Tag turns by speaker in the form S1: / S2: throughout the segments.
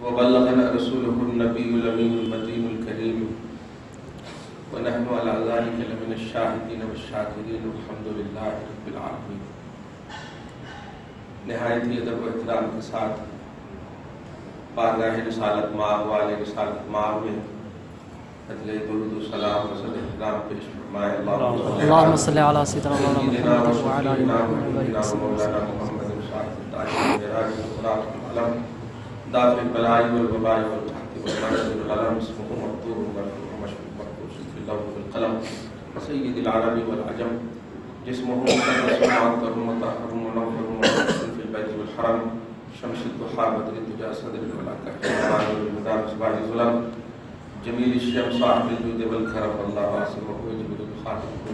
S1: وبلغنا رسوله النبي الأمين المتين الكريم ونحن على ذلك لمن الشاهدين والشاكرين والحمد لله رب العالمين۔ نہایت ہی ادب و احترام کے ساتھ بارگاہ رسالت مآب والے رسالت مآب میں ادلِ درود و سلام و صد احترام پیش فرمائے۔
S2: اللهم صل على سيدنا محمد وعلى آل
S1: مولانا محمد صاحب التاج والمعراج والبراق والعلم دافع البلاء والوباء والقحط والمرض والألم اسمه مكتوب مرفوع مشهور في اللوح والقلم سيد العرب والعجم جسمه مقدس ومعطر مطهر منور مقدس في البيت والحرم شمس الضحى بدر الدجى صدر الملائكة الرحمن والهدى مصباح الظلم جميل الشيم صاحب الجود والكرم والله عاصمه وجبريل خاتمه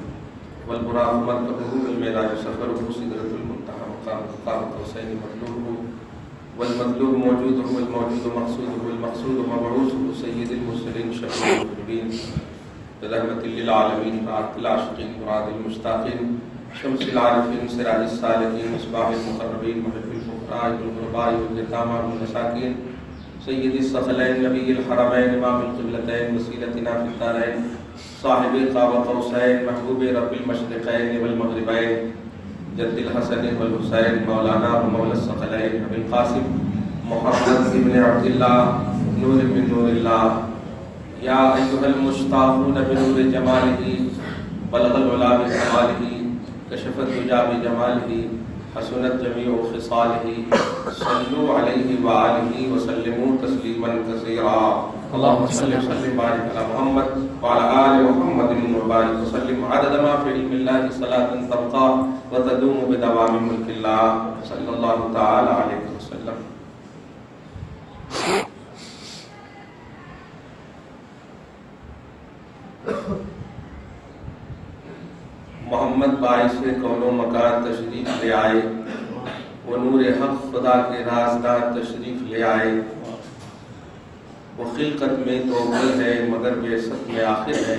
S1: والبراق مركبه والمعراج سفره سدرة المنتهى مقام قوسين مطلوبه والمطلوب موجوده والموجود مقصوده والمقصود مبعوثه سيد المرسلين شفيع المذنبين رحمة للعالمين رعاة العاشقين مراد المشتاقين شمس العارفين سراج السالكين مصباح المقربين محب الفقراء والغرباء واليتامى والمساكين سيد الثقلين نبي الحرمين امام القبلتين وسيلتنا في الدارين صاحب قاب قوسين محبوب رب المشرقين والمغربين جد الحسن والحسين مولانا ومولى الثقلين ابي القاسم محمد بن عبد الله نور من نور الله يا ايها المشتاقون بنور جماله بلغ العلا بكماله كشف الدجى بجماله حسنت جميع خصاله صلوا عليه وآله وسلموا تسليما كثيرا اللهم صل وسلم وبارك على محمد وعلى آل محمد وبارك وسلم عدد ما في علم الله صلاة تبقى وتدوم بدوام ملك الله صلى الله تعالى عليه وسلم۔ محمد باعث کون و مکان تشریف لے آئے، وہ نور حق خدا کے رازدار تشریف لے آئے، وہ خلقت میں تو اول ہے مگر بعثت میں آخر ہے،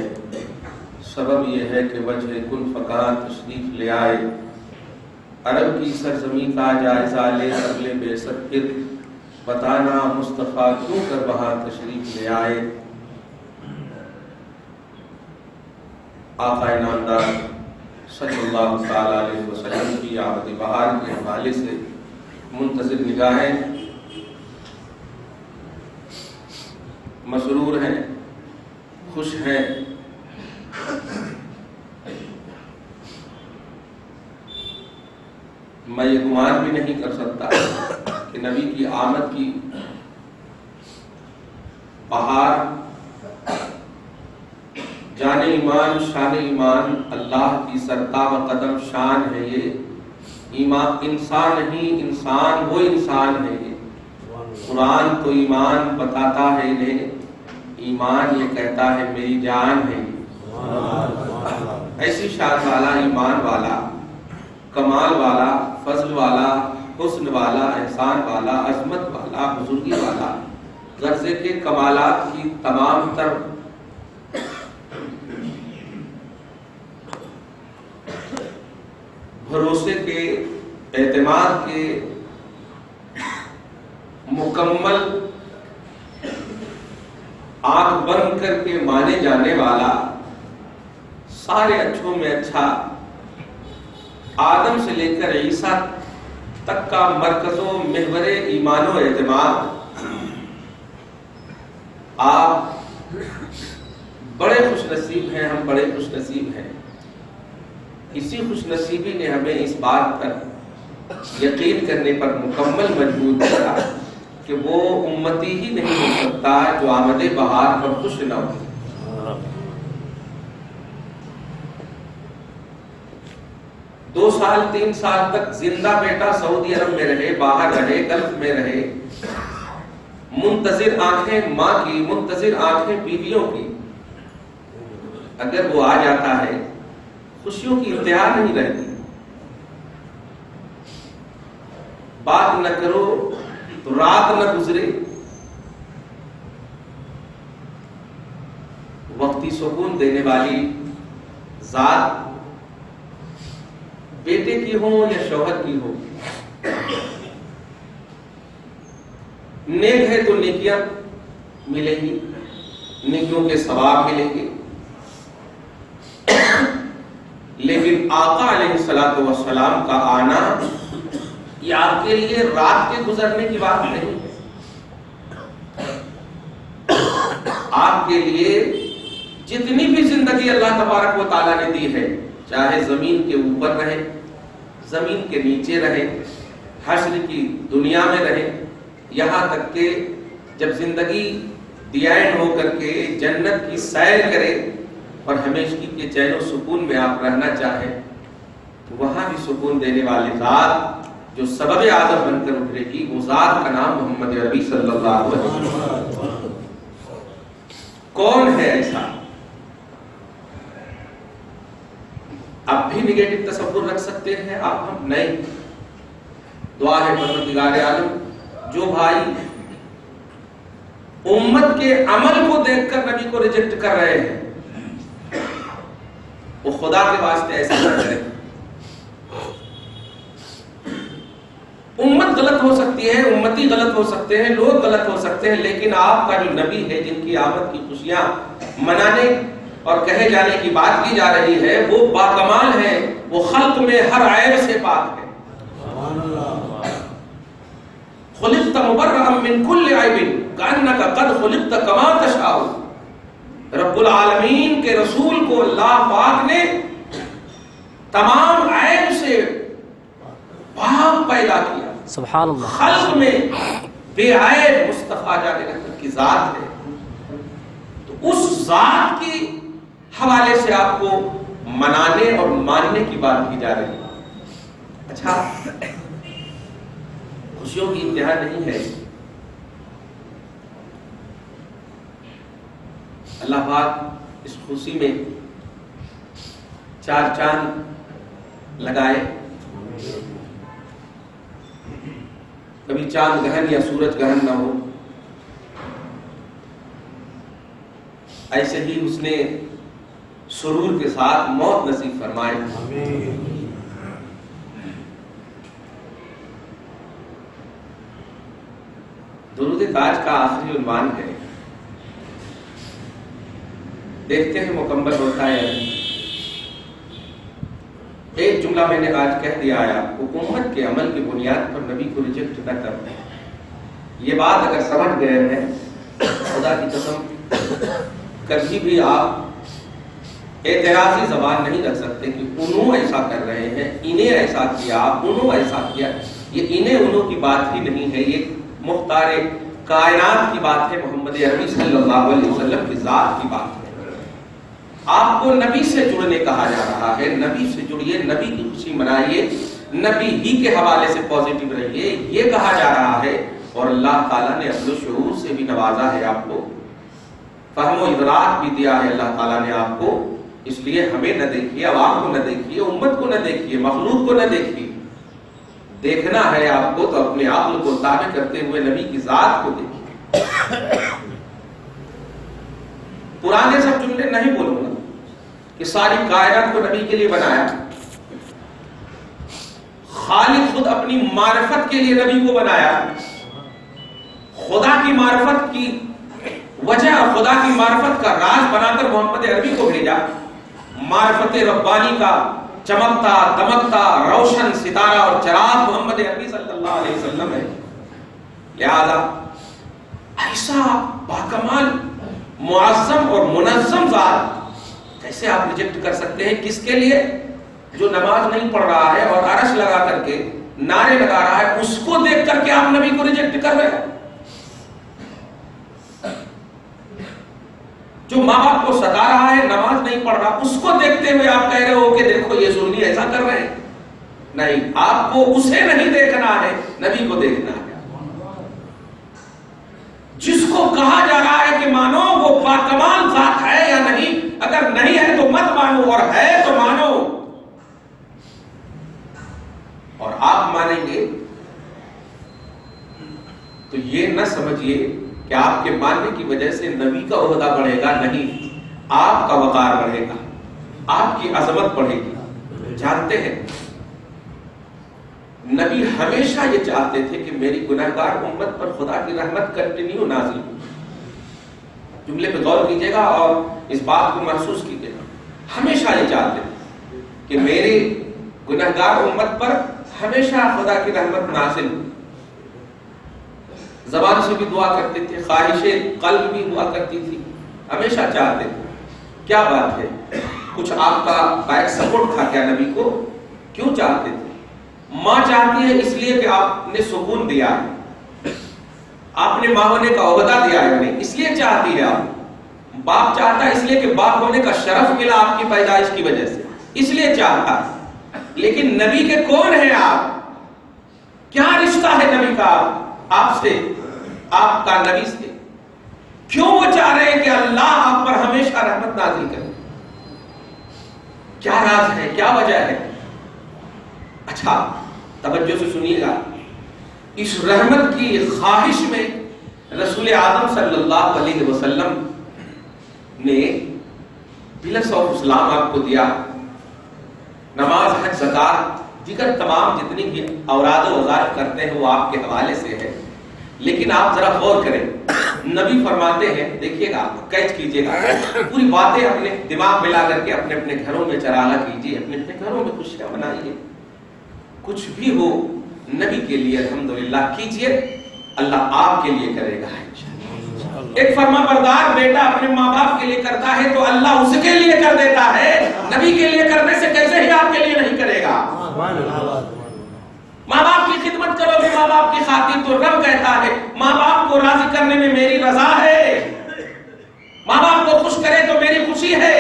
S1: سبب یہ ہے کہ وجہ کن فکان تشریف لے آئے، عرب کی سرزمین کا جائزہ لے قبل بعثت پھر بتانا مصطفیٰ کیوں کر وہاں تشریف لے آئے۔ آقا نامدار صلی اللہ تعالیٰ علیہ وسلم کی آمد بہار کے حوالے سے منتظر نگاہیں مسرور ہیں، خوش ہیں، میں یہ گمان بھی نہیں کر سکتا کہ نبی کی آمد کی بہار جان ایمان شان ایمان اللہ کی سرتاب قدم شان ہے، یہ ایمان انسان نہیں انسان وہ انسان ہے، یہ قرآن تو ایمان بتاتا ہے انہیں، ایمان یہ کہتا ہے میری جان ہے، ایسی شان والا ایمان والا کمال والا فضل والا حسن والا احسان والا عظمت والا بزرگی والا غرضے کے کمالات کی تمام تر بھروسے کے اعتماد کے مکمل آنکھ بند کر کے مانے جانے والا سارے اچھوں میں اچھا آدم سے لے کر عیسیٰ تک کا مرکز و محور ایمان و اعتماد، آپ بڑے خوش نصیب ہیں، ہم بڑے خوش نصیب ہیں۔ اسی خوش نصیبی نے ہمیں اس بات پر یقین کرنے پر مکمل مجبور کیا کہ وہ امتی ہی نہیں ہو سکتا جو آمد بہار پر خوش نہ ہو۔ 2 سال 3 سال تک زندہ بیٹا سعودی عرب میں رہے، باہر رہے، گلف میں رہے، منتظر آنکھیں ماں کی، منتظر آنکھیں بیویوں کی، اگر وہ آ جاتا ہے خوشیوں کی انتہا نہیں رہتی۔ بات نہ کرو تو رات نہ گزرے، وقتی سکون دینے والی ذات بیٹے کی ہو یا شوہر کی ہو، نیک ہے تو نیکیاں ملیں گی، نیکیوں کے ثواب ملیں گے، لیکن آقا علیہ الصلوۃ والسلام کا آنا یہ آپ کے لیے رات کے گزرنے کی بات نہیں ہے، آپ کے لیے جتنی بھی زندگی اللہ تبارک و تعالیٰ نے دی ہے، چاہے زمین کے اوپر رہے، زمین کے نیچے رہے، حشر کی دنیا میں رہے، یہاں تک کہ جب زندگی دیائن ہو کر کے جنت کی سیر کرے اور ہمیشگی کے چین و سکون میں آپ رہنا چاہیں تو وہاں بھی سکون دینے والی ذات جو سبب اعظم بن کر ابھرے گی، وہ ذات کا نام محمد عربی صلی اللہ علیہ وسلم۔ کون ہے ایسا؟ اب بھی نگیٹو تصور رکھ سکتے ہیں آپ، ہم نہیں۔ دعا ہے پروردگار عالم جو بھائی امت کے عمل کو دیکھ کر نبی کو ریجیکٹ کر رہے ہیں وہ خدا کے واسطے ایسا نہ کرے۔ امت غلط ہو سکتی ہے، امتی غلط ہو سکتے ہیں، لوگ غلط ہو سکتے ہیں، لیکن آپ کا جو نبی ہے جن کی آمد کی خوشیاں منانے اور کہے جانے کی بات کی جا رہی ہے، وہ باکمال ہے، وہ خلق میں ہر عیب سے پاک ہے۔ خلقت مبرئا من کل عیب کأنک قد خلقت کما تشاء۔ رب العالمین کے رسول کو اللہ پاک نے تمام عیب سے پاک پیدا کیا۔
S2: سبحان اللہ۔
S1: خلق میں بے عیب مصطفیٰ جان رحمت کی ذات ہے، تو اس ذات کی حوالے سے آپ کو منانے اور ماننے کی بات کی جا رہی ہے۔ اچھا، خوشیوں کی انتہا نہیں ہے۔ اللہ پاک اس خوشی میں چار چاند لگائے، کبھی چاند گہن یا سورج گہن نہ ہو، ایسے ہی اس نے سرور کے ساتھ موت نصیب فرمائے۔ درود تاج کا آخری عنوان ہے، دیکھتے ہیں مکمل ہوتا ہے۔ ایک جملہ میں نے آج کہہ دیا ہے آپ کو، امت کے عمل کی بنیاد پر نبی کو ریجیکٹ نہ کرنا۔ یہ بات اگر سمجھ گئے ہیں، خدا کی قسم کبھی بھی آپ اعتراضی زبان نہیں رکھ سکتے کہ انہوں ایسا کر رہے ہیں، انہیں ایسا کیا، انہوں ایسا کیا۔ یہ انہیں انہوں کی بات ہی نہیں ہے، یہ مختار کائنات کی بات ہے، محمد عربی صلی اللہ علیہ وسلم کی ذات کی بات ہے۔ آپ کو نبی سے جڑنے کہا جا رہا ہے، نبی سے جڑیے، نبی کی خوشی منائیے، نبی ہی کے حوالے سے پازیٹیو رہیے، یہ کہا جا رہا ہے۔ اور اللہ تعالیٰ نے عقل و شعور سے بھی نوازا ہے، آپ کو فہم و ادراک بھی دیا ہے اللہ تعالیٰ نے آپ کو۔ اس لیے ہمیں نہ دیکھیے، عوام کو نہ دیکھیے، امت کو نہ دیکھیے، مخلوق کو نہ دیکھیے، دیکھنا ہے آپ کو تو اپنے عقل کو تابع کرتے ہوئے نبی کی ذات کو دیکھیے۔ پرانے سب جملے نہیں بولوں گا کہ ساری کائنات کو نبی کے لیے بنایا، خالق خود اپنی معرفت کے لیے نبی کو بنایا، خدا کی معرفت کی وجہ، خدا کی معرفت کا راز بنا کر محمد عربی کو بھیجا۔ معرفت ربانی کا چمکتا دمکتا روشن ستارہ اور چراغ محمد عربی صلی اللہ علیہ وسلم ہے۔ لہذا ایسا باکمال معظم اور منظم ذات کیسے آپ ریجیکٹ کر سکتے ہیں؟ کس کے لیے؟ جو نماز نہیں پڑھ رہا ہے اور عرش لگا کر کے نعرے لگا رہا ہے، اس کو دیکھ کر کے آپ نبی کو ریجیکٹ کر رہے ہیں۔ جو ماں باپ کو ستا رہا ہے، نماز نہیں پڑھ رہا، اس کو دیکھتے ہوئے آپ کہہ رہے ہو کہ دیکھو یہ سنی ایسا کر رہے ہیں۔ نہیں، آپ کو اسے نہیں دیکھنا ہے، نبی کو دیکھنا ہے۔ جس کو کہا جا رہا ہے کہ مانو، وہ باکمال ذات ہے یا نہیں؟ اگر نہیں ہے تو مت مانو، اور ہے تو مانو۔ اور آپ مانیں گے تو یہ نہ سمجھیے کہ آپ کے ماننے کی وجہ سے نبی کا عہدہ بڑھے گا، نہیں، آپ کا وقار بڑھے گا، آپ کی عظمت بڑھے گی۔ جانتے ہیں نبی ہمیشہ یہ چاہتے تھے کہ میری گناہگار امت پر خدا کی رحمت کنٹینیو نازل ہو. جملے پہ غور کیجیے گا اور اس بات کو محسوس کیجیے گا. ہمیشہ یہ چاہتے تھے کہ میری گناہگار امت پر ہمیشہ خدا کی رحمت نازل ہو. زبان سے بھی دعا کرتے تھے, خواہش قلب بھی ہوا کرتی تھی, ہمیشہ چاہتے تھے. کیا بات ہے, کچھ آپ کا بیک سپورٹ تھا کیا نبی کو؟ کیوں چاہتے تھے؟ ماں چاہتی ہے اس لیے کہ آپ نے سکون دیا ہے, آپ نے ماں ہونے کا عہدہ دیا ہے انہیں, اس لیے چاہتی ہے آپ. باپ چاہتا ہے اس لیے کہ باپ ہونے کا شرف ملا آپ کی پیدائش کی وجہ سے, اس لیے چاہتا ہے. لیکن نبی کے کون ہیں آپ؟ کیا رشتہ ہے نبی کا آپ سے, آپ کا نبی سے؟ کیوں وہ چاہ رہے ہیں کہ اللہ آپ پر ہمیشہ رحمت نازل کرے؟ کیا راز ہے, کیا وجہ ہے؟ اچھا توجہ سے سنیے گا. اس رحمت کی خواہش میں رسول اعظم صلی اللہ علیہ وسلم نے پلرز آف اسلام آپ کو دیا. نماز, حج, زکات, دیگر تمام جتنی بھی اوراد و وظائف کرتے ہیں وہ آپ کے حوالے سے ہے. لیکن آپ ذرا غور کریں, نبی فرماتے ہیں, دیکھیے گا, کیچ کیجیے گا, پوری باتیں اپنے دماغ میں لا کر کے اپنے اپنے گھروں میں چراغا کیجیے, اپنے اپنے گھروں میں خوشیاں منائیے. کچھ بھی ہو نبی کے لیے الحمدللہ کیجیے, اللہ آپ کے لیے کرے گا. ایک فرما بردار بیٹا اپنے ماں باپ کے لیے کرتا ہے تو اللہ اس کے لیے کر دیتا ہے, نبی کے لیے کرنے سے کیسے ہی آپ کے لیے نہیں کرے گا. ماں باپ کی خدمت کرو گے ماں باپ کی خاطر تو رب کہتا ہے ماں باپ کو راضی کرنے میں میری رضا ہے, ماں باپ کو خوش کرے تو میری خوشی ہے.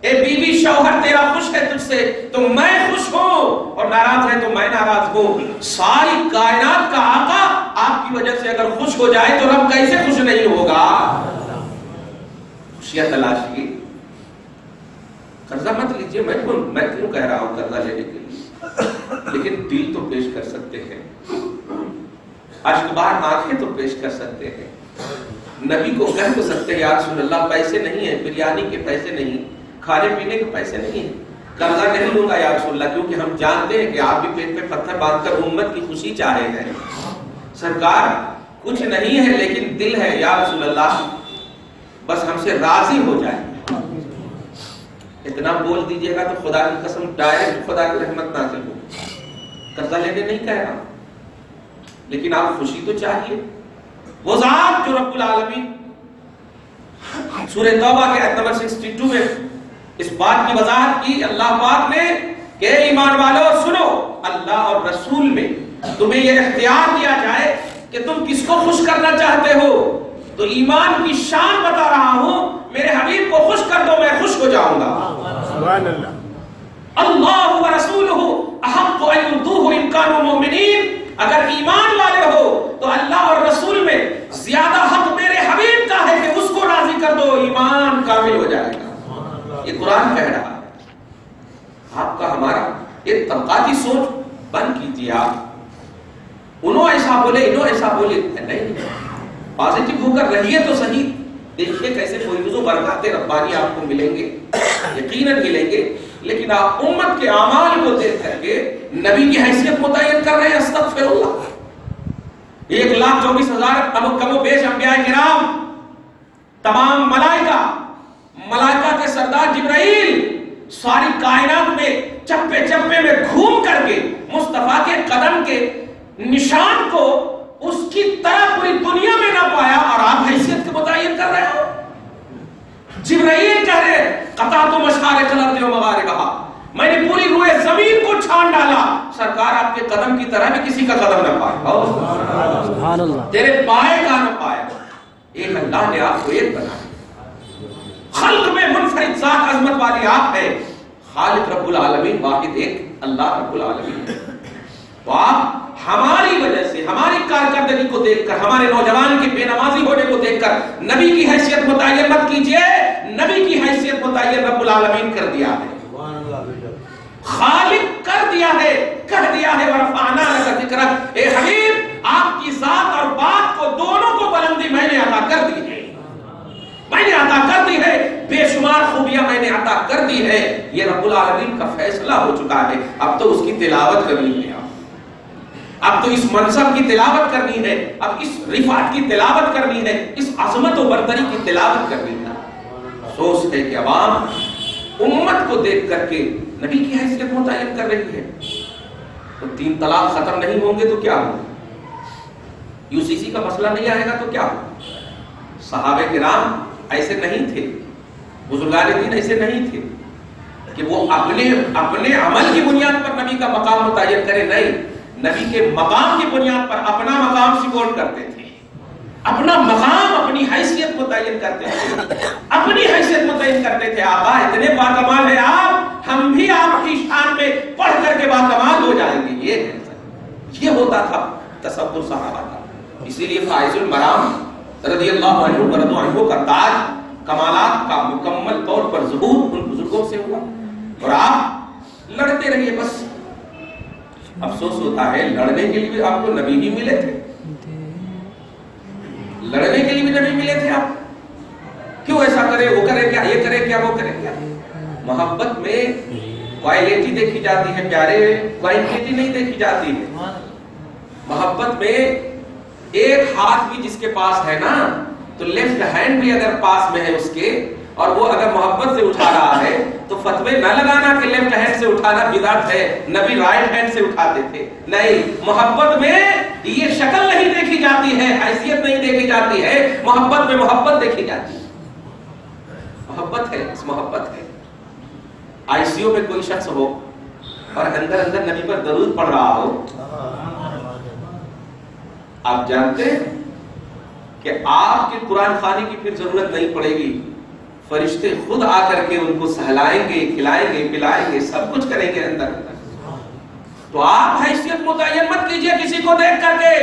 S1: اے بیوی شوہر تیرا خوش ہے تجھ سے تو میں خوش ہوں, اور ناراض ہے تو میں ناراض ہوں. ساری کائنات کا آقا آپ کی وجہ سے اگر خوش ہو جائے تو رب کیسے خوش نہیں ہوگا. خوشیاں تلاشیے, قرضہ مت لیجیے. میں کیوں کہہ رہا ہوں قرضہ لینے کے لیے, لیکن دل تو پیش کر سکتے ہیں, اشکبار آنکھیں تو پیش کر سکتے ہیں. نبی کو کہہ تو سکتے ہیں یا رسول اللہ پیسے نہیں ہیں, بریانی کے پیسے نہیں, کھانے پینے کے پیسے نہیں ہیں, قرضہ نہیں لوں گا یا رسول اللہ, کیونکہ ہم جانتے ہیں کہ آپ بھی پیٹ پہ پتھر باندھ کر امت کی خوشی چاہے ہیں. سرکار کچھ نہیں ہے لیکن دل ہے یا رسول اللہ, بس ہم سے راضی ہو جائے. اتنا بول دیجئے گا تو خدا کی قسم ڈائریکٹ خدا کی رحمت نازل ہو. قرضہ لینے نہیں کہہ رہا, لیکن آپ خوشی تو چاہیے. وہ ذات جو رب العالمین سورہ توبہ کے آیت نمبر 62 میں اس بات کی وضاحت کی اللہ پاک نے کہ ایمان والو سنو, اللہ اور رسول میں تمہیں یہ اختیار دیا جائے کہ تم کس کو خوش کرنا چاہتے ہو. تو ایمان کی شان بتا رہا ہوں, میرے حبیب کو خوش کر دو, میں خوش ہو جاؤں گا. سبحان اللہ. اللہ و رسولہ احق ان یرضوہ ان کانوا مؤمنین. اگر ایمان والے ہو تو اللہ اور رسول میں زیادہ حق میرے حبیب کا ہے کہ اس کو راضی کر دو, ایمان کامل ہو جائے گا. یہ قرآن کہہ رہا ہے. آپ کا ہمارا ایک طبقاتی سوچ بند کیجیے. آپ انہوں ایسا بولے انہوں ایسا بولے نہیں, پازیٹو ہو کر رہیے تو صحیح. دیکھیے کیسے فیوز و برکات ربانی آپ کو ملیں گے, یقیناً ملیں گے. لیکن آپ امت کے اعمال کو دیکھ کر کے نبی کی حیثیت متعین کر رہے ہیں. استغفر اللہ. 1,24,000 کم و بیش انبیاء کرام, تمام ملائکہ کے سردار جبرائیل ساری کائنات میں چپے چپے میں گھوم کر کے مصطفیٰ کے قدم کے نشان کو اس کی طرح پوری دنیا میں نہ پایا, اور آپ حیثیت کے متعین کر رہے ہو. جبرائیل کہہ رہے قطعت مشارق الارض و مغاربہا, میں نے پوری روئے زمین کو چھان ڈالا, سرکار آپ کے قدم کی طرح بھی کسی کا قدم نہ پایا. سبحان اللہ. تیرے پائے کا نہ پایا. ایک اللہ نے آپ کو ایک بنایا. خلق میں منفرد ذات عظمت والی آپ ہے. خالق رب العالمین واحد ایک اللہ رب العالمین. تو آپ ہماری وجہ سے, ہماری کارکردگی کو دیکھ کر, ہمارے نوجوان کی بے نمازی ہونے کو دیکھ کر نبی کی حیثیت متعین مت کیجئے. نبی کی حیثیت متعین رب العالمین کر دیا ہے, خالق کر دیا ہے, کہہ دیا ہے ورفعنا لک ذکرک. اے حبیب آپ کی ذات اور بات کو دونوں کو بلندی میں نے عطا کر دی ہے, میں نے عطا کر دی ہے, بے شمار خوبیاں میں نے عطا کر دی ہے. یہ رب العالمین کا فیصلہ ہو چکا ہے, اب تو اس کی تلاوت کرنی ہے. اب تو اس منصب کی تلاوت کرنی ہے، اب اس رفعت کی تلاوت کرنی ہے، اس عظمت و برتری کی تلاوت کرنی ہے۔ افسوس ہے کہ عوام امت کو دیکھ کر کے نبی کی حیثیت متعین کر رہی ہے۔ تو 3 طلاق ختم نہیں ہوں گے تو کیا ہوگا؟ UCC کا مسئلہ نہیں آئے گا تو کیا ہوگا؟ صحابہ کرام ایسے نہیں تھے، بزرگان دین ایسے نہیں تھے کہ وہ اپنے عمل کی بنیاد پر نبی کا مقام متعین کرے، نہیں، نبی کے مقام کی بنیاد پر اپنا مقام سپورٹ کرتے تھے، اپنا مقام، اپنی حیثیت متعین کرتے تھے، اپنی حیثیت متعین کرتے تھے۔ آقا اتنے باکمال ہیں آپ، ہم بھی آپ کی شان میں پڑھ کر کے باکمال ہو جائیں گے۔ یہ ہوتا تھا تصور صحابہ کا۔ اسی لیے فائز المرام رضی اللہ عنہ ورضوا عنہ کا تاج کمالات کا مکمل طور پر ظہور ان بزرگوں سے ہوا، اور آپ لڑتے رہیے بس۔ افسوس ہوتا ہے لڑنے کے لیے بھی آپ کو نبی ہی ملے تھے، لڑنے کے لیے بھی نبی ملے تھے، آپ کیوں ایسا کرے، وہ کرے کیا، یہ کرے کیا، وہ کرے کیا؟ محبت میں کوالٹی دیکھی جاتی ہے پیارے، کوانٹٹی نہیں دیکھی جاتی ہے۔ محبت میں ایک ہاتھ بھی جس کے پاس ہے نا، تو لیفٹ ہینڈ بھی اگر پاس میں ہے اس کے، اور وہ اگر محبت سے اٹھا رہا ہے تو فتوے نہ لگانا کہ لیفٹ ہینڈ سے اٹھانا بدعت ہے، نبی رائٹ ہینڈ سے اٹھاتے تھے۔ نہیں، محبت میں یہ شکل نہیں دیکھی جاتی ہے، حیثیت نہیں دیکھی جاتی ہے، محبت میں محبت دیکھی جاتی ہے۔ محبت ہے، اس محبت ہے۔ ICU میں کوئی شخص ہو اور اندر نبی پر درود پڑھ رہا ہو، آپ جانتے ہیں کہ آپ کے قرآن خوانی کی پھر ضرورت نہیں پڑے گی، فرشتے خود آ کر کے ان کو سہلائیں گے، کھلائیں گے، پلائیں گے، سب کچھ کریں گے اندر۔ تو آپ حیثیت متعین مت کیجئے کسی کو دیکھ کر کے۔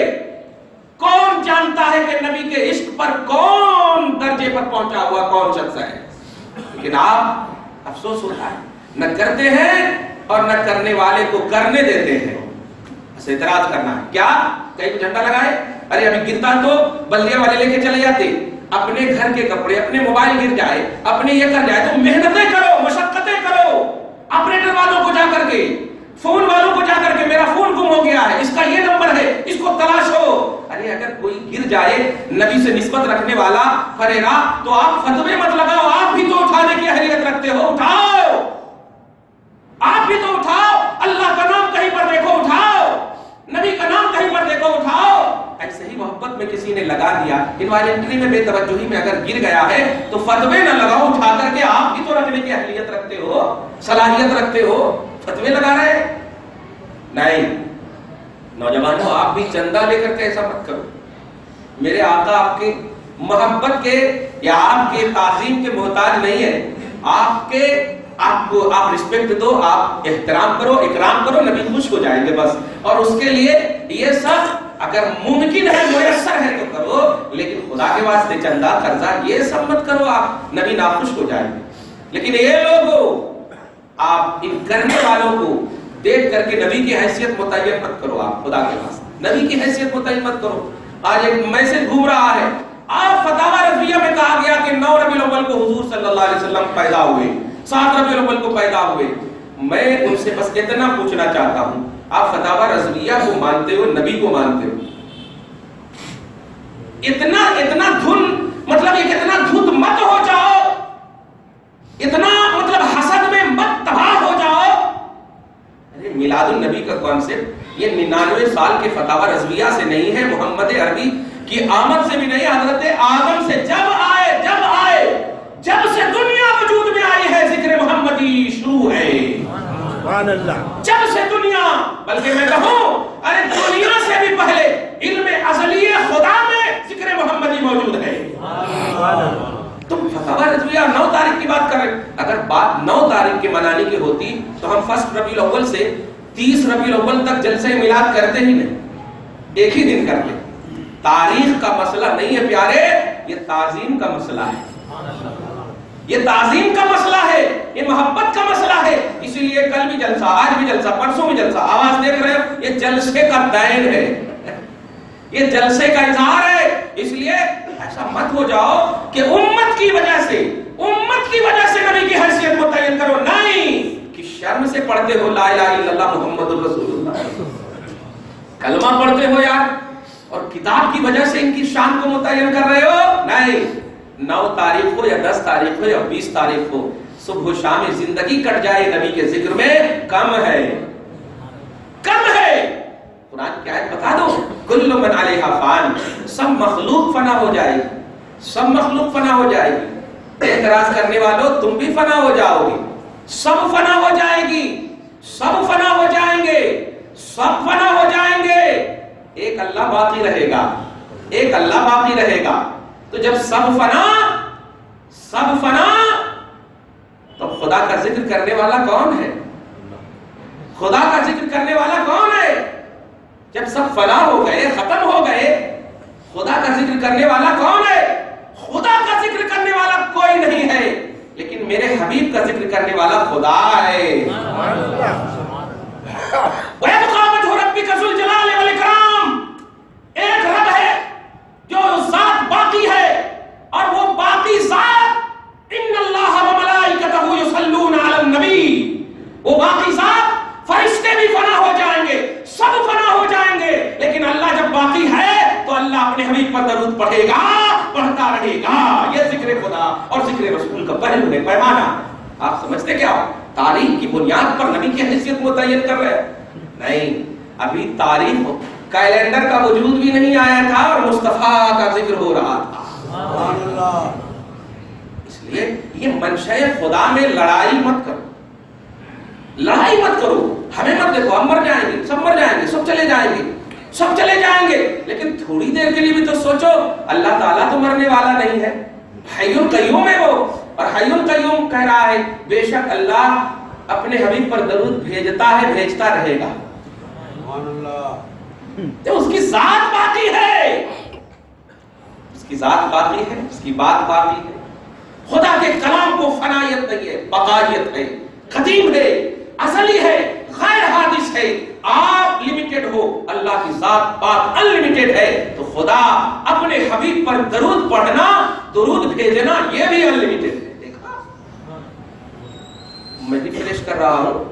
S1: کون جانتا ہے کہ نبی کے عشق پر کون درجے پر پہنچا ہوا کون شخص ہے؟ لیکن آپ، افسوس ہوتا ہے، نہ کرتے ہیں اور نہ کرنے والے کو کرنے دیتے ہیں۔ بس اعتراض کرنا ہے، کیا کہیں جھنڈا لگائے، ارے ابھی گرتا تو بلدیہ والے لے کے چلے جاتے، اپنے گھر کے کپڑے، اپنے موبائل گر جائے، اپنے یہ کر جائے تو محنتیں کرو، مشقتیں کرو، آپریٹر والوں کو جا کر کے، فون والوں کو جا کر کے میرا فون گم ہو گیا ہے، اس کا یہ نمبر ہے، اس کو تلاشو۔ ارے اگر کوئی گر جائے نبی سے نسبت رکھنے والا فریرا، تو آپ فتوے مت لگاؤ، آپ بھی تو اٹھانے کی اہلیت رکھتے ہو، اٹھاؤ، آپ بھی تو اٹھاؤ، اللہ کا نام کہیں پر دیکھو اٹھاؤ، نبی کا نام کہیں پر دیکھو اٹھاؤ۔ ایسے ہی محبت میں کسی نے لگا دیا، انوائرمنٹری میں بے توجہی میں اگر گر گیا ہے تو فتوے نہ لگاؤ، اٹھا کر کے آپ بھی تو رکھنے کی اہلیت رکھتے ہو، صلاحیت رکھتے ہو، فتوے لگا رہے ہیں؟ نہیں نوجوانوں، آپ بھی چندہ لے کر کے ایسا مت کرو۔ میرے آقا آپ کے محبت کے یا آپ کے تعظیم کے محتاج نہیں ہے، آپ رسپیکٹ دو، آپ احترام کرو، اکرام کرو، نبی خوش ہو جائیں گے بس۔ اور اس کے لیے یہ سب اگر ممکن ہے، میسر ہے تو کرو، لیکن خدا کے واسطے چندہ، قرضہ یہ سب مت کرو، آپ نبی ناخوش ہو جائیں گے۔ لیکن یہ لوگوں، آپ ان کرنے والوں کو دیکھ کر کے نبی کی حیثیت متعین مت کرو، آپ خدا کے واسطے نبی کی حیثیت متعین مت کرو۔ آج ایک میسج گھوم رہا ہے، آپ فتاوی رضویہ میں کہا گیا کہ 9 ربیع الاول کو حضور صلی اللہ علیہ وسلم پیدا ہوئے، 7 ربیع الاول کو پیدا ہوئے۔ میں ان سے بس اتنا پوچھنا چاہتا ہوں، آپ فتاوی رضویہ کو مانتے ہو، نبی کو مانتے ہو؟ اتنا دھن، مطلب یہ کتنا دھت مت ہو جاؤ، اتنا مطلب حسد میں مت تباہ ہو جاؤ۔ ارے میلاد النبی کا کانسیپٹ یہ 99 سال کے فتاوی رضویہ سے نہیں ہے، محمد عربی کی آمد سے بھی نہیں، حضرت آدم سے جب سے دنیا وجود میں آئی ہے ذکر محمدی شروع ہے۔ جب سے دنیا، بلکہ میں کہوں ارے دنیا سے بھی پہلے علم ازلی خدا میں ذکر محمدی موجود ہے۔ تم فتاوی رضویہ 9 تاریخ کی بات کر رہے، اگر بات 9 تاریخ کے منانے کی ہوتی تو ہم 1 ربیع الاول سے 30 ربیع الاول تک جلسہ میلاد کرتے ہی نہیں، ایک ہی دن کرتے۔ تاریخ کا مسئلہ نہیں ہے پیارے، یہ تعظیم کا مسئلہ ہے، یہ تعظیم کا مسئلہ ہے، یہ محبت کا مسئلہ ہے۔ اسی لیے کل بھی جلسہ، آج بھی جلسہ، پرسوں بھی جلسہ، آواز دیکھ رہے ہو، یہ جلسے کا دین ہے، یہ جلسے کا اظہار ہے۔ اس لیے ایسا مت ہو جاؤ کہ امت کی وجہ سے نبی کی حیثیت متعین کرو، نہیں کہ شرم سے پڑھتے ہو لا الہ الا اللہ محمد الرسول اللہ۔ کلمہ پڑھتے ہو یار اور کتاب کی وجہ سے ان کی شان کو متعین کر رہے ہو؟ نہیں. 9 تاریخ ہو یا 10 تاریخ ہو یا 20 تاریخ ہو، صبح و شام زندگی کٹ جائے نبی کے ذکر میں کم ہے، کم ہے. قرآن کی آیت بتا دو، کل من علیہا فان، سب مخلوق فنا ہو جائے گی، سب مخلوق فنا ہو جائے گی. اعتراض کرنے والوں تم بھی فنا ہو جاؤ گے، سب فنا ہو جائے گی، سب فنا ہو جائیں گے، سب فنا ہو جائیں گے. ایک اللہ باقی رہے گا، ایک اللہ باقی رہے گا. تو جب سب فنا، سب فنا، تو خدا کا ذکر کرنے والا کون ہے؟ خدا کا ذکر کرنے والا کون ہے؟ جب سب فنا ہو گئے، ختم ہو گئے، خدا کا ذکر کرنے والا کون ہے؟ خدا کا ذکر کرنے والا کوئی نہیں ہے، لیکن میرے حبیب کا ذکر کرنے والا خدا ہے. وَيَبْقَى وَجْهُ رَبِّكَ ذُو الْجَلَالِ وَالْإِكْرَامِ. ایک رب ہے جو ذات باقی ہے، اور وہ باقی ذات ان اللہ وملائکتہ یصلون علی النبی، وہ باقی ذات، فرشتے بھی فنا ہو جائیں گے، سب فنا ہو جائیں گے، لیکن اللہ جب باقی ہے تو اللہ اپنے حبیب پر درود پڑھے گا، پڑھتا رہے گا. یہ ذکر خدا اور ذکر رسول کا پہلو ہے، پیمانہ. آپ سمجھتے کیا ہو؟ تاریخ کی بنیاد پر نبی کی حیثیت متعین کر رہے ہیں؟ نہیں، ابھی تاریخ کیلنڈر کا وجود بھی نہیں آیا تھا اور مصطفیٰ کا ذکر ہو رہا تھا. اس لیے یہ منشأ خدا میں لڑائی مت کرو، لڑائی مت کرو. ہمیں مت دیکھو، ہم مر جائیں گے، سب مر جائیں گے، سب چلے جائیں گے، سب چلے جائیں گے، لیکن تھوڑی دیر کے لیے بھی تو سوچو. اللہ تعالیٰ تو مرنے والا نہیں ہے، حی القیوم ہے وہ. اور حی القیوم کہہ رہا ہے بے شک اللہ اپنے حبیب پر درود بھیجتا ہے، بھیجتا رہے گا. تو اس کی ذات باقی ہے، اس کی ذات باقی ہے، اس کی بات باقی ہے. خدا کے کلام کو فنائیت نہیں ہے، بقائیت ہے، قدیم ہے، ازلی ہے، غیر حادث ہے. آپ لمیٹڈ ہو، اللہ کی ذات بات انلمیٹڈ ہے. تو خدا اپنے حبیب پر درود پڑھنا، درود بھیجنا، یہ بھی انلمیٹڈ ہے. دیکھا، میں بھی پیش کر رہا ہوں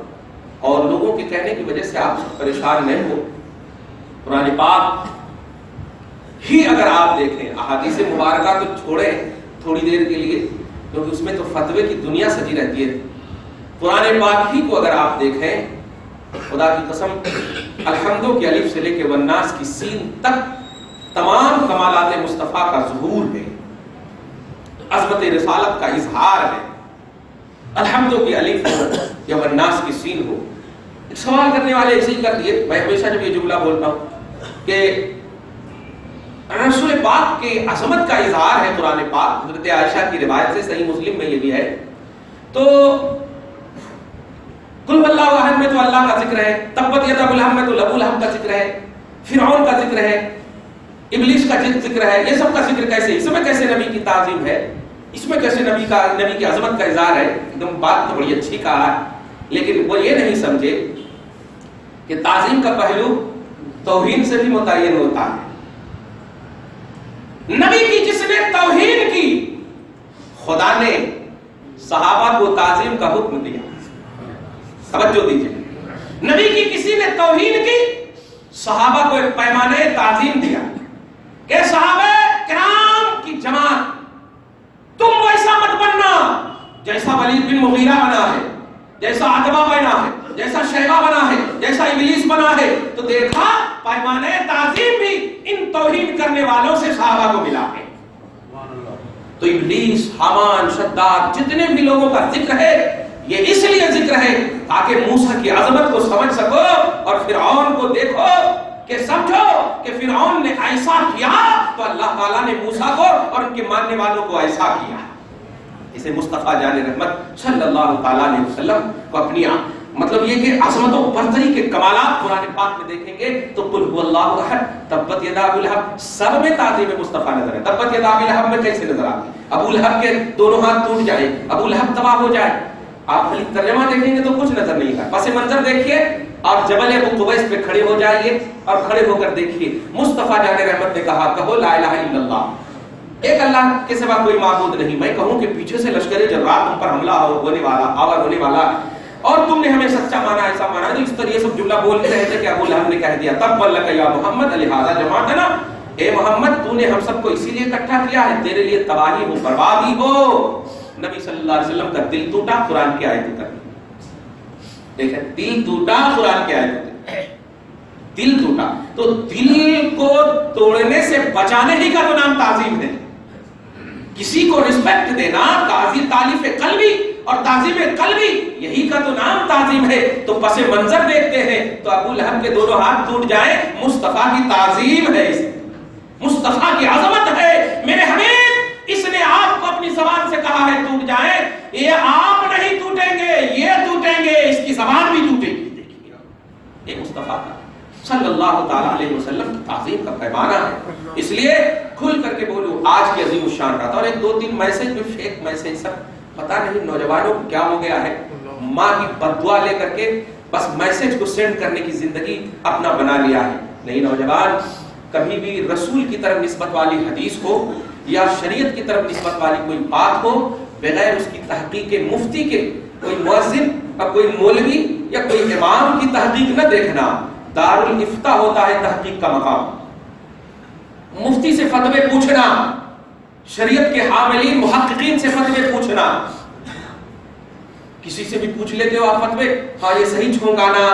S1: اور لوگوں کے کہنے کی وجہ سے آپ پریشان نہیں ہو. قرآن پاک ہی اگر آپ دیکھیں، احادیث مبارکہ تو چھوڑیں تھوڑی دیر کے لیے، کیونکہ اس میں تو فتوے کی دنیا سجی رہتی ہے. قرآن پاک ہی کو اگر آپ دیکھیں، خدا کی قسم، الحمدو کی الف سے لے کے والناس کی سین تک تمام کمالات مصطفیٰ کا ظہور ہے، عظمت رسالت کا اظہار ہے. الحمدو کی الف ہو یا والناس کی سین ہو. سوال کرنے والے ایسے ہی کر دیے. میں ہمیشہ جب یہ جملہ بولتا ہوں کہ رسول پاک کے عظمت کا اظہار ہے قرآن پاک، حضرت عائشہ کی روایت سے صحیح مسلم میں یہ بھی ہے، تو قل واللہ احد میں تو اللہ کا ذکر ہے، تبت یدا ابو لہب میں تو ابو لہب کا ذکر ہے، فرعون کا ذکر ہے، ابلیس کا ذکر ہے. یہ سب کا ذکر کیسے؟ اس میں کیسے نبی کی تعظیم ہے، اس میں کیسے نبی کی عظمت کا اظہار ہے؟ ایک دم بات تو بڑی اچھی کہا ہے، لیکن وہ یہ نہیں سمجھے کہ تعظیم کا پہلو توہین سے بھی متعین ہوتا ہے. نبی کی جس نے توہین کی، خدا نے صحابہ کو تعظیم کا حکم دیا. توجہ دیجیے، نبی کی کسی نے توہین کی، صحابہ کو ایک پیمانے تعظیم دیا کہ صحابہ کرام کی جماعت تم ویسا مت بننا جیسا ولید بن مغیرہ بنا ہے، جیسا عتبہ بنا ہے، جیسا شیبہ بنا ہے، جیسا ابلیس بنا ہے. تو دیکھا پیمانے تعظیم بھی ان توہین کرنے والوں سے صحابہ کو ملا ہے. تو ابلیس، حامان، شداد، جتنے بھی لوگوں کا ذکر ہے، یہ اس لیے ذکر ہے تاکہ موسیٰ کی عظمت کو سمجھ سکو اور فرعون کو دیکھو کہ سمجھو کہ فرعون نے ایسا کیا تو اللہ تعالیٰ نے موسیٰ کو اور ان کے ماننے والوں کو ایسا کیا. اسے مصطفیٰ جان رحمت صلی اللہ تعالیٰ علیہ وسلم کو اپنی مطلب یہ کہ عظمت و برتری کے کمالات قرآن پاک میں دیکھیں گے تو قل هو اللہ احد، تبت یدا ابو لہب، سب میں تعظیم مصطفیٰ نظر ہے. تبت یدا ابی لہب میں کیسے نظر آتی؟ ابو لہب کے دونوں ہاتھ ٹوٹ جائے، ابو لہب تباہ ہو جائے. آپ خالی ترجمہ دیکھیں گے تو کچھ نظر نہیں آتا، پس منظر دیکھیے اور جبل ابو قبیس پہ کھڑے ہو جائیے اور کھڑے ہو کر دیکھیے. مصطفیٰ جان رحمت نے کہا کہو لا الہ الا اللہ، ایک اللہ کے سوا کوئی معبود نہیں. میں کہوں کہ پیچھے سے لشکر جرات ہم پر حملہ ہونے والا، آور ہونے والا، اور تم نے ہمیں سچا مانا، ایسا مانا. تو اس طرح یہ سب جملہ بول کے رہے تھے کہ ابو لہب نے کہہ دیا تب لک یا محمد لہذا جماعتنا، اے محمد تو نے ہم سب کو اسی لیے اکٹھا کیا ہے، تیرے لیے تباہی ہو بربادی ہو. نبی صلی اللہ علیہ وسلم کا دل ٹوٹا قرآن کی آیت اتر. دیکھیں دل ٹوٹا قرآن کی آیت اتر، دل ٹوٹا. تو دل کو توڑنے سے بچانے ہی کا تو نام تعظیم ہے. کسی کو رسپیکٹ دینا، تعلیف قلبی اور تعظیم قلبی، یہی کا تو نام تعظیم ہے. تو پس منظر دیکھتے ہیں تو ابو لہب کے دونوں ہاتھ ٹوٹ جائیں، مصطفیٰ کی تعظیم ہے، مصطفیٰ کی عظمت ہے. میرے حبیب اس نے آپ کو اپنی زبان سے کہا ہے ٹوٹ جائیں، یہ آپ نہیں ٹوٹیں گے، یہ ٹوٹیں گے، اس کی زبان بھی ٹوٹے گی. دیکھیے یہ مصطفیٰ کا صلی اللہ تعالیٰ علیہ وسلم کی تعظیم کا پیمانہ ہے. اس لیے کھل کر کے بولو آج کی عظیم الشان رات. اور ایک دو تین میسج بھی فیک میسج سب پتہ نہیں نوجوانوں کو کیا ہو گیا ہے، ماں کی بددعا لے کر کے بس میسج کو سینڈ کرنے کی زندگی اپنا بنا لیا ہے. نہیں نوجوان، کبھی بھی رسول کی طرف نسبت والی حدیث ہو یا شریعت کی طرف نسبت والی کوئی بات ہو، بغیر اس کی تحقیق مفتی کے، کوئی مؤذن اور کوئی مولوی یا کوئی امام کی تحقیق نہ دیکھنا. دارالافتاء ہوتا ہے تحقیق کا مقام. مفتی سے فتوے پوچھنا، شریعت کے حاملین محققین سے فتوے پوچھنا. کسی سے بھی پوچھ لیتے ہو آپ فتوے، ہاں یہ صحیح چھونگانا،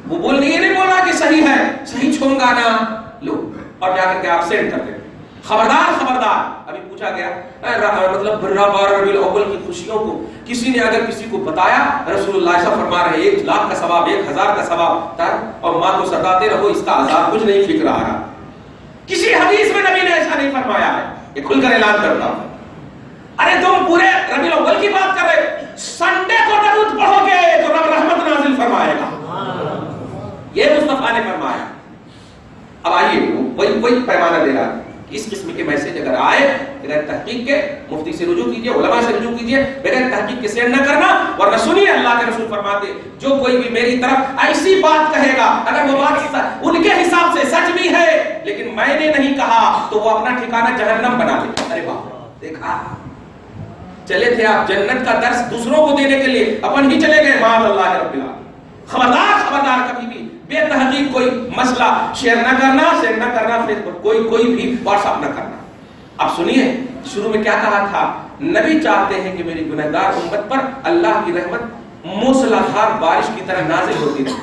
S1: وہ بولنے یہ نہیں بولا کہ صحیح ہے، صحیح چھونگانا لو، اور جا کر کے آپ سینڈ کر دیں. خبردار خبردار. ابھی پوچھا گیا مطلب ربیع الاول کی خوشیوں کو کسی نے اگر کسی کو بتایا، رسول اللہ ایسا فرما رہے 1,00,000 کا ثواب، 1,000 کا ثواب، اور ماں کو ستاتے رہو، اس کا عذاب کچھ نہیں فکر آ رہا. کسی حدیث میں نبی نے ایسا نہیں فرمایا ہے. یہ کھل کر اعلان کرتا ہوں. ارے تم پورے ربیع الاول کی بات کر رہے، سنڈے کو درود پڑھو گے تو رب رحمت نازل فرمائے گا. یہ مصطفیٰ نے فرمایا. اب آئیے وہی پیمانہ دے رہا ہے. اس قسم کے میسج اگر آئے بغیر تحقیق کے مفتی سے رجوع کیجئے، علماء سے رجوع کیجئے، بغیر تحقیق کے سینڈ نہ کرنا. ورنہ سنیے اللہ کے رسول فرماتے جو کوئی بھی میری طرف ایسی بات کہے گا، اگر وہ بات ان کے حساب سے سچ بھی ہے لیکن میں نے نہیں کہا، تو وہ اپنا ٹھکانہ جہنم بنا لے. ارے باپ، دیکھا چلے تھے آپ جنت کا درس دوسروں کو دینے کے لیے، اپن ہی چلے گئے. معاذ اللہ رب العالمین. خبردار خبردار، کبھی بھی بے تحقیق کوئی مسئلہ شیئر نہ کرنا، سینڈ نہ کرنا، فیس بک کوئی بھی واٹس ایپ نہ کرنا. اب سنیے شروع میں کیا کہا تھا. نبی چاہتے ہیں کہ میری گنہگار امت پر اللہ کی رحمت موسلادھار بارش کی طرح نازل ہوتی رہے.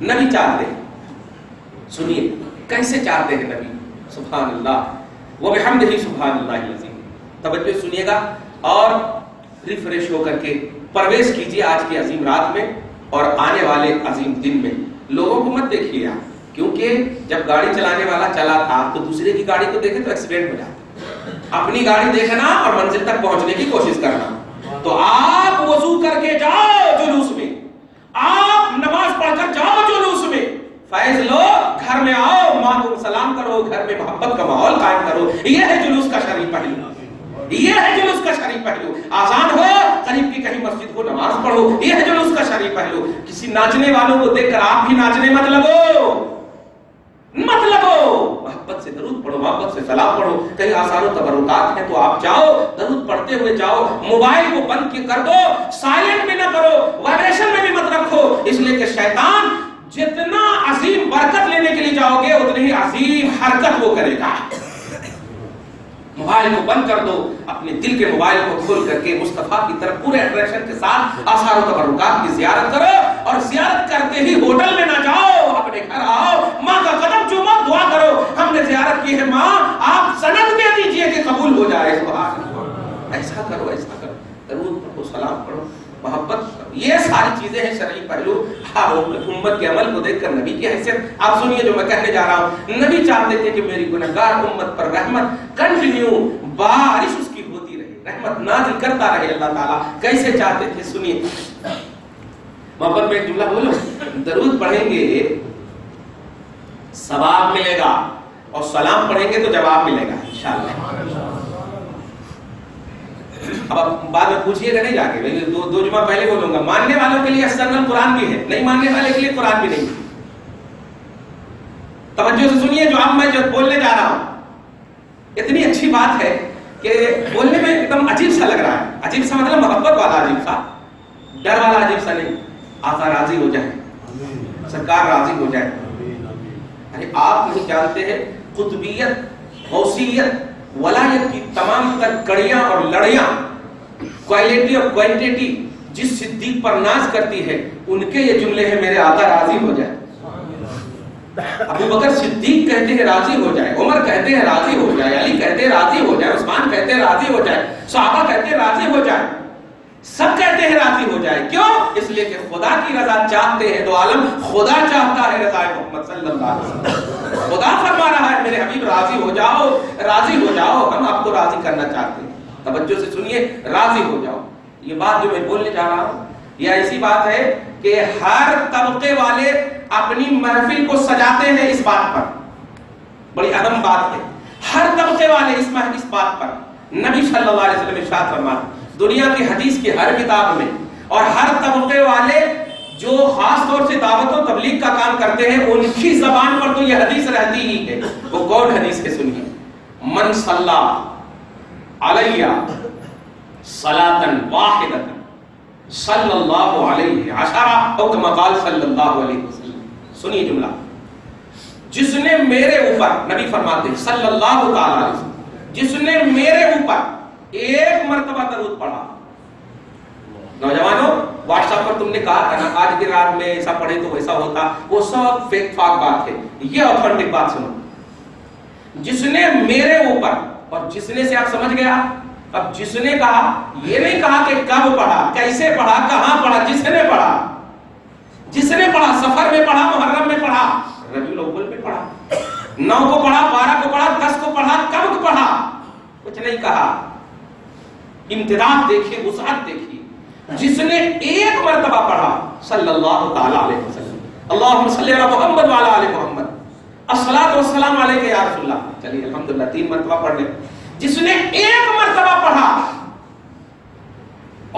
S1: نبی چاہتے ہیں. سنیے کیسے چاہتے ہیں نبی. سبحان اللہ وبحمدہ سبحان اللہ العظیم. توجہ سنیے گا اور ریفریش ہو کر کے پرویش کیجیے آج کی عظیم رات میں اور آنے والے عظیم دن میں. لوگوں کو مت دیکھیے آپ، کیونکہ جب گاڑی چلانے والا چلا تھا تو دوسرے کی گاڑی کو دیکھے تو ایکسیڈنٹ ہو جاتا. اپنی گاڑی دیکھنا اور منزل تک پہنچنے کی کوشش کرنا. تو آپ وضو کر کے جاؤ جلوس میں، آپ نماز پڑھ کر جاؤ جلوس میں، فیض لو، گھر میں آؤ، ماں کو سلام کرو، گھر میں محبت کا ماحول قائم کرو. یہ ہے جلوس کا شرعی پہلو. یہ ہے جلوس کا شرعی پہلو. آزان ہو، قریب کی کہیں مسجد ہو، نماز پڑھو. یہ ہے جلوس کا شرعی پہلو. کسی ناچنے والوں کو دیکھ کر آپ بھی ناچنے مت لگو، مت لگو. محبت سے درود پڑھو، محبت سے سلام پڑھو. کہیں آثار و تبرکات ہیں تو آپ جاؤ، درود پڑھتے ہوئے جاؤ. موبائل کو بند کر دو، سائلنٹ بھی نہ کرو، وائبریشن میں بھی مت رکھو. اس لیے کہ شیطان جتنا عظیم برکت لینے کے لیے جاؤ گے اتنی ہی عظیم حرکت وہ کرے گا. موبائل کو بند کر دو، اپنے دل کے موبائل کو کھول کر کے مصطفیٰ کی طرف پورے اٹریکشن کے ساتھ آثار و تبرکات کی زیارت کرو. اور زیارت کرتے ہی ہوٹل میں نہ جاؤ، اپنے گھر آؤ، ماں کا قدم چومو، دعا کرو ہم نے زیارت کی ہے ماں، آپ سند دے دیجئے کہ قبول ہو جائے. سبحان اللہ. ایسا کرو، ایسا کرو، درود پڑھو، سلام پڑھو، محبت کرو. یہ ساری چیزیں ہیں شرعی پہلو. امت کے عمل کو دیکھ کر نبی کی حیثیت آپ سنیے جو میں کہنے جا رہا ہوں. نبی چاہتے تھے کہ میری گنہگار امت پر رحمت کنٹینیو بارش اس کی ہوتی رہے، رحمت نازل کرتا رہے اللہ تعالیٰ. کیسے چاہتے تھے سنیے. محبت میں ایک جملہ بولو، درود پڑھیں گے ثواب ملے گا اور سلام پڑھیں گے تو جواب ملے گا انشاءاللہ. اب آپ بعد میں پوچھئے گا نہیں جا کے، دو جمعہ پہلے بولوں گا. ماننے والوں کے لیے ایکسٹرنل قرآن بھی ہے، نہیں ماننے والے کے لیے قرآن بھی نہیں. توجہ سے سنیے جو اب میں جو بولنے جا رہا ہوں. اتنی اچھی بات ہے کہ بولنے میں ایک دم عجیب سا لگ رہا ہے. عجیب سا مطلب محبت والا عجیب سا. ڈر والا عجیب سا نہیں، آقا راضی ہو جائے، سرکار راضی ہو جائے۔ ارے آپ نہیں جانتے ہیں قطبیت، غوثیت، ولایت کی تمام تر کڑیاں اور لڑیاں، کوالٹی اور کوانٹیٹی جس صدیق پر ناز کرتی ہے، ان کے یہ جملے ہیں، میرے آقا راضی ہو جائے۔ ابو بکر صدیق کہتے ہیں راضی ہو جائے، عمر کہتے ہیں راضی ہو جائے، علی کہتے ہیں راضی ہو جائے، عثمان کہتے ہیں راضی ہو جائے، صحابہ کہتے ہیں راضی ہو جائے، سب کہتے ہیں راضی ہو جائے۔ کیوں؟ اس لیے کہ خدا کی رضا چاہتے ہیں، دو عالم خدا چاہتا ہے رضا محمد صلی اللہ علیہ وسلم۔ خدا فرما رہا ہے میرے حبیب راضی ہو جاؤ، راضی ہو جاؤ، ہم آپ کو راضی کرنا چاہتے ہیں۔ توجہ سے سنیے، راضی ہو جاؤ۔ یہ بات جو میں بولنے جا رہا ہوں یہ ایسی بات ہے کہ ہر طبقے والے اپنی محفل کو سجاتے ہیں اس بات پر، بڑی اہم بات ہے۔ ہر طبقے والے اس بات پر نبی صلی اللہ علیہ وسلم ارشاد فرماتے دنیا کی حدیث کی ہر کتاب میں، اور ہر طبقے والے جو خاص طور سے دعوت و تبلیغ کا کام کرتے ہیں ان کی زبان پر تو یہ حدیث رہتی ہی ہے۔ وہ کون حدیث ہے سنیے، من صلی علیہ صلاۃ واحدۃ صلی اللہ علیہ عشرہ او کما قال صلی اللہ علیہ وسلم۔ سنیے جملہ، جس نے میرے اوپر، نبی فرماتے ہیں صلی اللہ تعالی علیہ وسلم، جس نے میرے اوپر ایک مرتبہ درود پڑھا۔ نوجوانوں، واٹس ایپ پر تم نے کہا تھا نا آج کی رات میں ایسا پڑھے تو ویسا ہوتا، وہ سب فیک فاک بات ہے۔ یہ اوتھینٹک بات سنو، جس نے میرے اوپر، اور جس نے سے آپ سمجھ گیا۔ اب جس نے کہا، یہ نہیں کہا کہ کب پڑھا، کیسے پڑھا، کہاں پڑھا، جس نے پڑھا، جس نے پڑھا، سفر میں پڑھا، محرم میں پڑھا، ربیع الاول میں پڑھا، 9 کو پڑھا، 12 کو پڑھا، 10 کو پڑھا، کب کو پڑھا، کچھ نہیں کہا۔ امتداد دیکھیے، وسعت دیکھیے۔ جس نے ایک مرتبہ پڑھا صلی اللہ تعالی علیہ وسلم، اللہم صلی علی محمد وعلی آل محمد، الصلاۃ والسلام علیک یا رسول اللہ۔ چلیے الحمدللہ 3 مرتبہ پڑھ لیں۔ جس نے ایک مرتبہ پڑھا،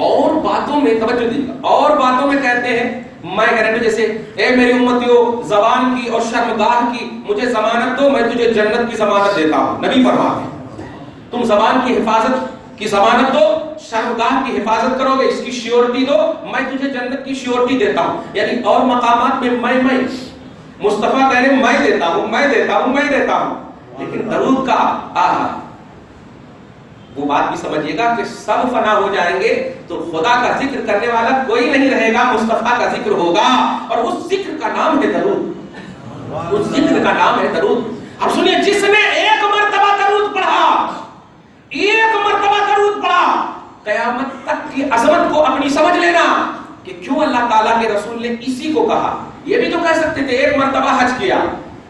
S1: اور باتوں میں توجہ دیجیے، اور باتوں میں کہتے ہیں میں گارنٹی، جیسے اے میری امتیوں، زبان کی اور شرمگاہ کی مجھے ضمانت دو، میں تجھے جنت کی ضمانت دیتا ہوں۔ نبی فرماتے ہیں تم زبان کی حفاظت کی ضمانت دو، شرمگاہ کی حفاظت کرو گے، اس کی شیورٹی دو، میں تجھے جنت کی شیورٹی دیتا ہوں۔ یعنی اور مقامات میں میں مصطفیٰ کہہ رہے میں دیتا ہوں، میں دیتا ہوں، میں دیتا ہوں۔ لیکن درود کا آہا، وہ بات بھی سمجھیے گا کہ سب فنا ہو جائیں گے تو خدا کا ذکر کرنے والا کوئی نہیں رہے گا، مصطفیٰ کا ذکر ہوگا، اور اس ذکر کا نام ہے درود، اس ذکر کا نام ہے درود۔ اب سنیے، جس نے ایک مرتبہ درود پڑھا، ایک مرتبہ درود پڑھا، قیامت تک کی عظمت کو اپنی سمجھ لینا کہ کیوں اللہ تعالیٰ کے رسول نے اسی کو کہا۔ یہ بھی تو کہہ سکتے تھے ایک مرتبہ حج کیا،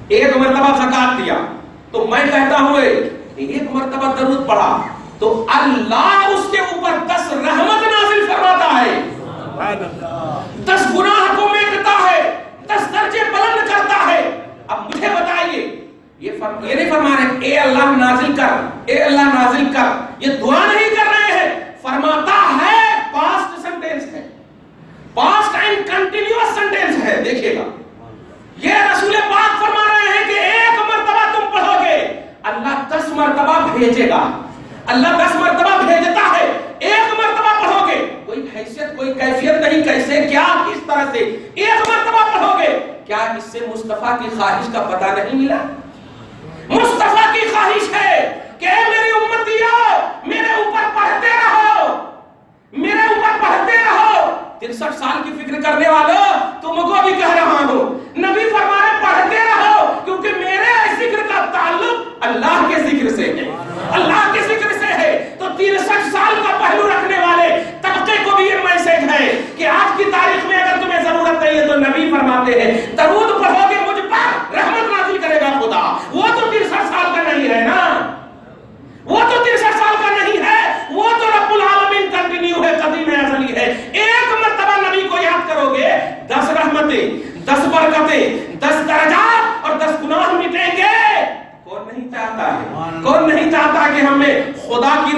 S1: ایک مرتبہ زکات دیا، تو میں کہتا ہوں ایک مرتبہ درود پڑھا تو اللہ اس کے اوپر 10 رحمت نازل فرماتا ہے، 10 گناہ کو مٹاتا ہے، 10 درجے بلند کرتا ہے۔ اب مجھے بتائیے، یہ نہیں فرما رہے اے اللہ نازل کر، اے اللہ نازل کر، یہ دعا نہیں کر رہے ہیں، فرماتا ہے، پاسٹ سینٹینس ہے، پاسٹ اینڈ کنٹینیوس سینٹینس ہے۔ دیکھیے گا، یہ رسول پاک فرما رہے ہیں کہ ایک مرتبہ تم پڑھو گے، اللہ 10 مرتبہ بھیجے گا، اللہ 10 مرتبہ بھیجتا ہے، ایک مرتبہ پڑھو گے، کوئی حیثیت کوئی کیفیت نہیں، کیسے کیا کس طرح سے، ایک مرتبہ پڑھو گے۔ کیا اس سے مصطفیٰ کی خواہش کا پتہ نہیں ملا؟ مصطفیٰ کی خواہش ہے کہ اے میری امتیوں، میرے اوپر پڑھتے رہو، میرے اوپر پڑھتے رہو۔ 63 سال کی فکر کرنے والوں، تم کو بھی کہہ رہا ہوں، نبی فرمانے پڑھتے رہو، کیونکہ میرے ذکر کا تعلق اللہ کے ذکر سے ہے، اللہ کے ذکر سے ہے۔ تو 63 سال کا پہلو رکھنے والے طبقے کو بھی یہ میسج ہے کہ آج کی تاریخ میں اگر تمہیں ضرورت نہیں ہے تو نبی فرماتے ہیں درود پڑھو گے مجھ پر، رحمت نازل کرے گا خدا۔ وہ تو 63 سال کا نہیں ہے نا، وہ تو 63 سال کا نہیں ہے، وہ تو رب العالمین کنٹینیو ہے، قدیم ازلی ہے۔ ایک مرتبہ نبی کو یاد کرو گے، 10 رحمتیں، 10 برکتیں، 10 درجات اور 10 گناہ مٹیں گے۔ کون نہیں چاہتا ہے، کون نہیں چاہتا کہ ہمیں خدا کی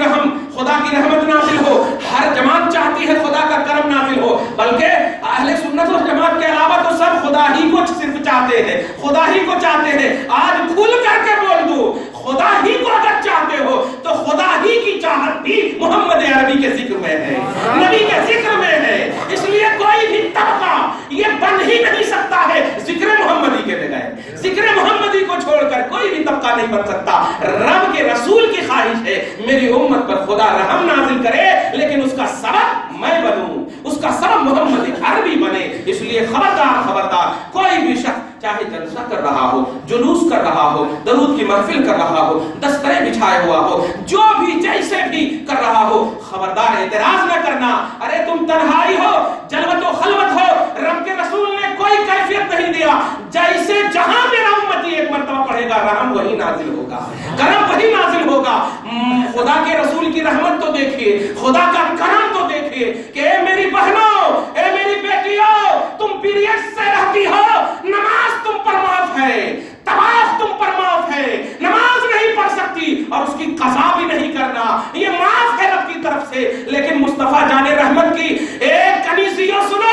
S1: رحمت نازل ہو؟ ہر جماعت چاہتی ہے خدا کا کرم نازل ہو، بلکہ اہل سنت و جماعت کے علاوہ تو سب خدا ہی کو صرف چاہتے ہیں، خدا ہی کو چاہتے ہیں۔ آج کھل کر کے بول دو، خدا ہی کو اگر چاہتے ہو تو خدا ہی کی چاہت بھی محمد عربی کے ذکر میں ہے، نبی کے ذکر میں ہے۔ اس لیے رب کے رسول کی خواہش ہے میری امت پر خدا رحم نازل کرے، لیکن اس کا سبب میں بنوں، اس کا سبب محمد عربی بنے۔ اس لیے خبردار کوئی بھی شخص چاہے جلسہ کر رہا ہو، جلوس کر رہا ہو، درود کی محفل کر رہا ہو، دستریں بچھائے ہوا ہو، جو بھی جیسے بھی کر رہا ہو، خبردار اعتراض نہ کرنا۔ ارے تم تنہائی ہو، جلوت و خلوت ہو، رب کے رسول نے کوئی کیفیت نہیں دیا۔ جیسے جہاں میرا امتی ایک مرتبہ پڑھے گا رحم وہی نازل ہوگا، کرم وہی نازل ہوگا۔ خدا کے رسول کی رحمت تو دیکھیے، خدا کا کرم تو دیکھیے کہ اے میری بہنوں، اے میری بیٹیوں، تم پیریڈ سے رہتی ہو، نماز تم پر معاف ہے، طواف تم پر معاف ہے، نماز نہیں پڑھ سکتی اور اس کی قضا بھی نہیں کرنا، یہ معاف ہے رب کی طرف سے۔ لیکن مصطفیٰ جان رحمت کی ایک کنیزیوں سنو،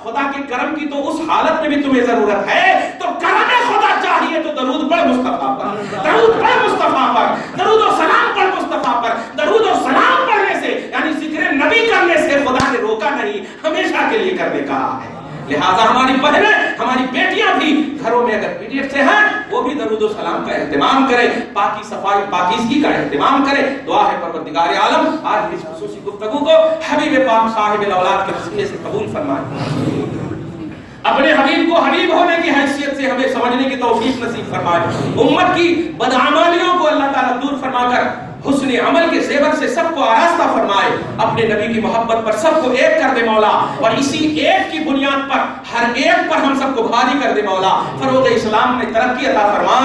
S1: خدا کے کرم کی تو اس حالت میں بھی تمہیں ضرورت ہے، تو کرم خدا چاہیے تو درود پڑھ مصطفیٰ پر، درود پڑھ مصطفیٰ پر، درود و سلام پڑھ مصطفیٰ پر۔ درود و سلام پڑھنے سے یعنی ذکر نبی کرنے سے خدا نے روکا نہیں، ہمیشہ کے لیے کرنے کہا ہے۔ لہذا ہماری بہنیں، ہماری بیٹیاں بھی گھروں میں اگر پیریڈ سے ہیں وہ بھی درود و سلام کا اہتمام کریں، پاکی صفائی پاکیزگی کا اہتمام کریں۔ دعا ہے پروردگار عالم آج اس خصوصی گفتگو کو حبیب پاک صاحب الاولاد کے وسیلے سے قبول فرمائے، اپنے حبیب کو حبیب ہونے کی حیثیت سے ہمیں سمجھنے کی توفیق نصیب فرمائے، امت کی بدعمالیوں کو اللہ تعالیٰ دور فرما کر حسن عمل کے زیور سے سب کو آراستہ فرمائے، اپنے نبی کی محبت پر سب کو ایک کر دے مولا، اور اسی ایک کی بنیاد پر ہر ایک پر ہم سب کو بھاری کر دے مولا۔ فروغ اسلام میں ترقی عطا فرما،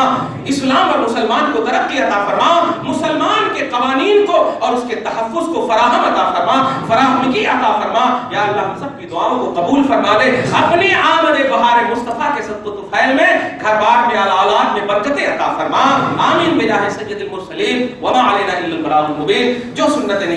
S1: اسلام اور مسلمان کو ترقی عطا فرما، مسلمان کے قوانین کو اور اس کے تحفظ کو فراہم عطا فرما، فراہمگی عطا فرما۔ یا اللہ ہم سب کی دعاؤں کو قبول فرما لے، اپنی آمد بہار مصطفیٰ کے صدق و طفیل میں گھر بار میں اولاد میں برکتیں عطا فرما، آمین بجاہ سید المرسلین وما علینا الا البلاغ المبین۔ جو سنت نہیں